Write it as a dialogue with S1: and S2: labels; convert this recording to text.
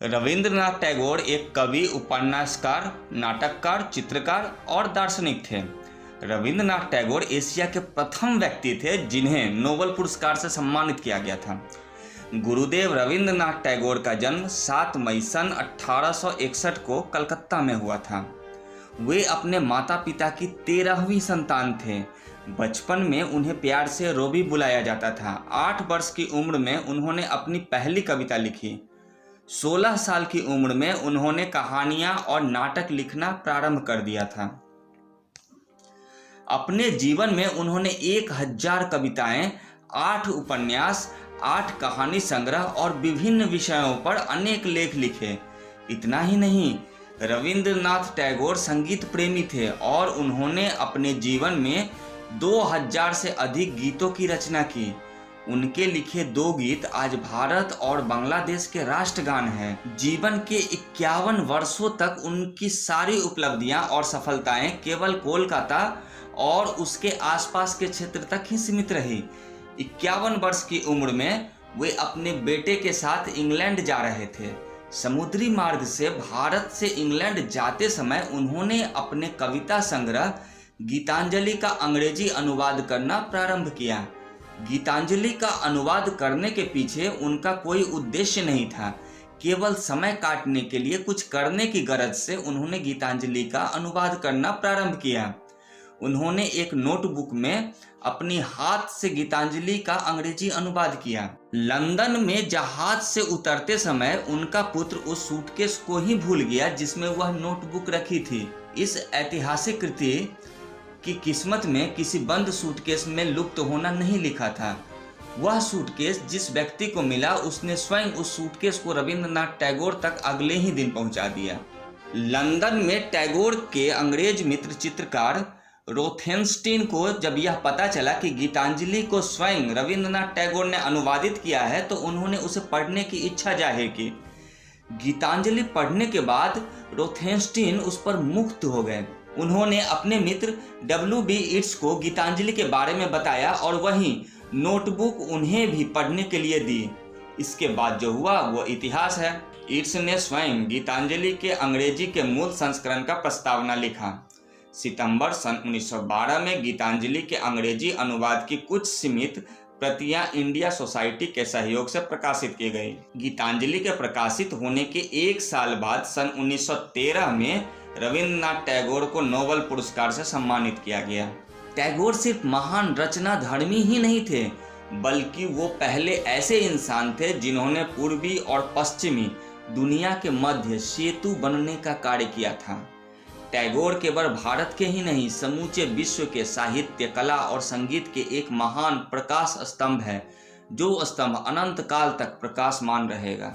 S1: रविंद्रनाथ टैगोर एक कवि, उपन्यासकार, नाटककार, चित्रकार और दार्शनिक थे। रविंद्रनाथ टैगोर एशिया के प्रथम व्यक्ति थे जिन्हें नोबेल पुरस्कार से सम्मानित किया गया था। गुरुदेव रविंद्रनाथ टैगोर का जन्म 7 मई सन 1861 को कलकत्ता में हुआ था। वे अपने माता पिता की 13वीं संतान थे। बचपन में उन्हें प्यार से रोबी बुलाया जाता था। 8 वर्ष की उम्र में उन्होंने अपनी पहली कविता लिखी। 16 साल की उम्र में उन्होंने कहानियां और नाटक लिखना प्रारंभ कर दिया था। अपने जीवन में उन्होंने 1000 कविताएं, 8 उपन्यास, 8 कहानी संग्रह और विभिन्न विषयों पर अनेक लेख लिखे। इतना ही नहीं, रविंद्रनाथ टैगोर संगीत प्रेमी थे और उन्होंने अपने जीवन में 2000 से अधिक गीतों की रचना की। उनके लिखे 2 गीत आज भारत और बांग्लादेश के राष्ट्रगान हैं। जीवन के 51 वर्षों तक उनकी सारी उपलब्धियां और सफलताएं केवल कोलकाता और उसके आसपास के क्षेत्र तक ही सीमित रही। 51 वर्ष की उम्र में वे अपने बेटे के साथ इंग्लैंड जा रहे थे। समुद्री मार्ग से भारत से इंग्लैंड जाते समय उन्होंने अपने कविता संग्रह गीतांजलि का अंग्रेजी अनुवाद करना प्रारंभ किया। गीतांजलि का अनुवाद करने के पीछे उनका कोई उद्देश्य नहीं था, केवल समय काटने के लिए कुछ करने की गरज से उन्होंने गीतांजलि का अनुवाद करना प्रारंभ किया। उन्होंने एक नोटबुक में अपनी हाथ से गीतांजलि का अंग्रेजी अनुवाद किया। लंदन में जहाज से उतरते समय उनका पुत्र उस सूटकेस को ही भूल गया जिसमें वह नोटबुक रखी थी। इस ऐतिहासिक कृति की किस्मत में किसी बंद सूटकेस में लुप्त होना नहीं लिखा था। वह सूटकेस जिस व्यक्ति को मिला उसने स्वयं उस सूटकेस को रविंद्रनाथ टैगोर तक अगले ही दिन पहुंचा दिया। लंदन में टैगोर के अंग्रेज मित्र चित्रकार रोथेनस्टीन को जब यह पता चला कि गीतांजलि को स्वयं रविंद्रनाथ टैगोर ने अनुवादित किया है तो उन्होंने उसे पढ़ने की इच्छा जाहिर की। गीतांजलि पढ़ने के बाद रोथेनस्टीन उस पर मुग्ध हो गए। उन्होंने अपने मित्र W.B. ईट्स को गीतांजलि के बारे में बताया और वही नोटबुक उन्हें भी पढ़ने के लिए दी। इसके बाद जो हुआ वो इतिहास है। ईट्स ने स्वयं गीतांजलि के अंग्रेजी के मूल संस्करण का प्रस्तावना लिखा। सितंबर सन 1912 में गीतांजलि के अंग्रेजी अनुवाद की कुछ सीमित प्रतियां इंडिया सोसाइटी के सहयोग से प्रकाशित की गई। गीतांजलि के प्रकाशित होने के 1 साल बाद सन 1913 में रविंद्रनाथ टैगोर को नोबेल पुरस्कार से सम्मानित किया गया। टैगोर सिर्फ महान रचनाधर्मी ही नहीं थे, बल्कि वो पहले ऐसे इंसान थे जिन्होंने पूर्वी और पश्चिमी दुनिया के मध्य सेतु बनने का कार्य किया था। टैगोर केवल भारत के ही नहीं, समूचे विश्व के साहित्य, कला और संगीत के एक महान प्रकाश स्तंभ है, जो स्तंभ अनंत काल तक प्रकाशमान रहेगा।